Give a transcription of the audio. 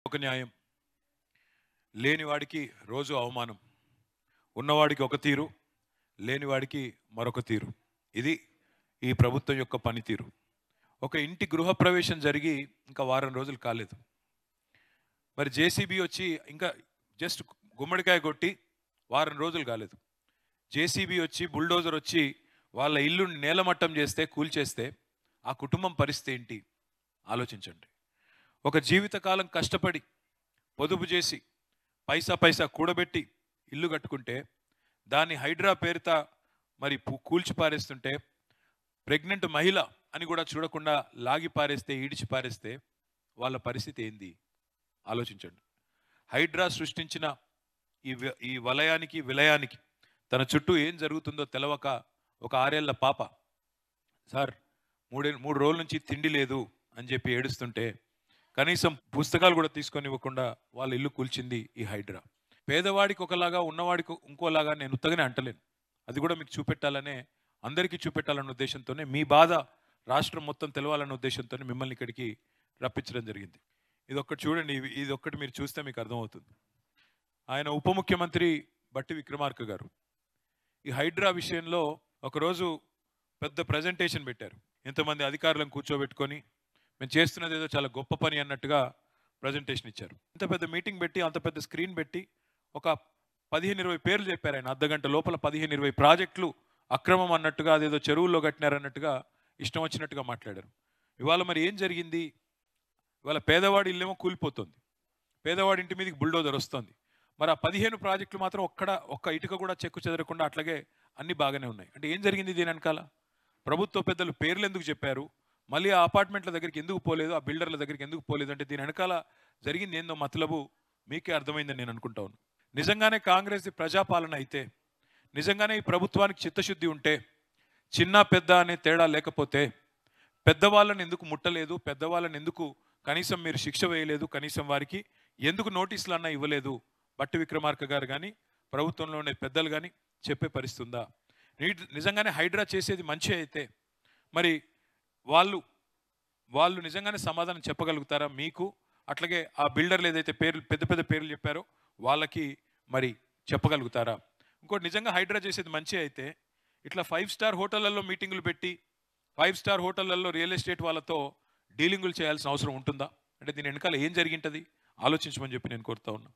ఒక న్యాయం, లేనివాడికి రోజు అవమానం, ఉన్నవాడికి ఒక తీరు, లేనివాడికి మరొక తీరు. ఇది ఈ ప్రభుత్వం యొక్క పనితీరు. ఒక ఇంటి గృహప్రవేశం జరిగి ఇంకా వారం రోజులు కాలేదు. మరి జేసీబీ వచ్చి ఇంకా జస్ట్ గుమ్మడికాయ కొట్టి వారం రోజులు కాలేదు. జేసీబీ వచ్చి బుల్డోజర్ వచ్చి వాళ్ళ ఇల్లుని నేలమట్టం చేస్తే, కూల్చేస్తే ఆ కుటుంబం పరిస్థితి ఏంటి ఆలోచించండి. ఒక జీవితకాలం కష్టపడి పొదుపు చేసి పైసా పైసా కూడబెట్టి ఇల్లు కట్టుకుంటే దాన్ని హైడ్రా పేరుతో మరి కూల్చి పారేస్తుంటే, ప్రెగ్నెంట్ మహిళ అని కూడా చూడకుండా లాగి పారేస్తే, ఈడిచి పారేస్తే వాళ్ళ పరిస్థితి ఏంది ఆలోచించండి. హైడ్రా సృష్టించిన ఈ వలయానికి విలయానికి తన చుట్టూ ఏం జరుగుతుందో తెలవక ఒక 6 ఏళ్ల పాప సార్ 3 రోజుల నుంచి తిండి లేదు అని చెప్పి ఏడుస్తుంటే కనీసం పుస్తకాలు కూడా తీసుకొని ఇవ్వకుండా వాళ్ళ ఇల్లు కూల్చింది ఈ హైడ్రా. పేదవాడికి ఒకలాగా, ఉన్నవాడికి ఇంకోలాగా నేను ఉత్తగానే అంటలేను. అది కూడా మీకు చూపెట్టాలనే, అందరికీ చూపెట్టాలన్న ఉద్దేశంతోనే, మీ బాధ రాష్ట్రం మొత్తం తెలవాలన్న ఉద్దేశంతోనే మిమ్మల్ని ఇక్కడికి రప్పించడం జరిగింది. ఇదొక్కటి చూడండి, ఇదొక్కటి మీరు చూస్తే మీకు అర్థమవుతుంది. ఆయన ఉప ముఖ్యమంత్రి బట్టి విక్రమార్క గారు ఈ హైడ్రా విషయంలో ఒకరోజు పెద్ద ప్రజెంటేషన్ పెట్టారు. ఎంతమంది అధికారులను కూర్చోబెట్టుకొని మేము చేస్తున్నది ఏదో చాలా గొప్ప పని అన్నట్టుగా ప్రజెంటేషన్ ఇచ్చారు. ఇంత పెద్ద మీటింగ్ పెట్టి, అంత పెద్ద స్క్రీన్ పెట్టి ఒక 15-20 పేర్లు చెప్పారు. ఆయన అర్ధగంట లోపల 15-20 ప్రాజెక్టులు అక్రమం అన్నట్టుగా, అదేదో చెరువుల్లో కట్టినారన్నట్టుగా ఇష్టం వచ్చినట్టుగా మాట్లాడారు. ఇవాళ మరి ఏం జరిగింది? ఇవాళ పేదవాడి ఇల్లేమో కూలిపోతుంది, పేదవాడి ఇంటి మీదకి బుల్డోజర్ వస్తుంది. మరి ఆ 15 ప్రాజెక్టులు మాత్రం ఒక్క ఇటుక కూడా చెక్కు చెదరకుండా అట్లాగే అన్ని బాగానే ఉన్నాయి. అంటే ఏం జరిగింది దీని వెనకాల? ప్రభుత్వ పెద్దలు పేర్లు ఎందుకు చెప్పారు, మళ్ళీ ఆ అపార్ట్మెంట్ల దగ్గరికి ఎందుకు పోలేదు, ఆ బిల్డర్ల దగ్గరికి ఎందుకు పోలేదు అంటే దీని వెనకాల జరిగింది ఏందో మతలబు మీకే అర్థమైందని నేను అనుకుంటా ఉన్నాను. నిజంగానే కాంగ్రెస్ ప్రజాపాలన అయితే, నిజంగానే ఈ ప్రభుత్వానికి చిత్తశుద్ధి ఉంటే, చిన్న పెద్ద అనే తేడా లేకపోతే పెద్దవాళ్ళని ఎందుకు ముట్టలేదు, పెద్దవాళ్ళని ఎందుకు కనీసం మీరు శిక్ష వేయలేదు, కనీసం వారికి ఎందుకు నోటీసులు అన్నా ఇవ్వలేదు బట్టి విక్రమార్క గారు కానీ ప్రభుత్వంలో ఉండే పెద్దలు కానీ చెప్పే పరిస్థితి ఉందా? నిజంగానే హైడ్రా చేసేది మంచి అయితే మరి వాళ్ళు నిజంగానే సమాధానం చెప్పగలుగుతారా మీకు? అట్లాగే ఆ బిల్డర్లు ఏదైతే పెద్ద పెద్ద పేర్లు చెప్పారో వాళ్ళకి మరి చెప్పగలుగుతారా? ఇంకోటి, నిజంగా హైడ్రా చేసేది మంచి అయితే ఇట్లా 5 స్టార్ హోటళ్లలో మీటింగులు పెట్టి 5 స్టార్ హోటళ్లలో రియల్ ఎస్టేట్ వాళ్ళతో డీలింగులు చేయాల్సిన అవసరం ఉంటుందా? అంటే దీని వెనకాల ఏం జరిగింటది ఆలోచించమని చెప్పి నేను కోరుతా ఉన్నా.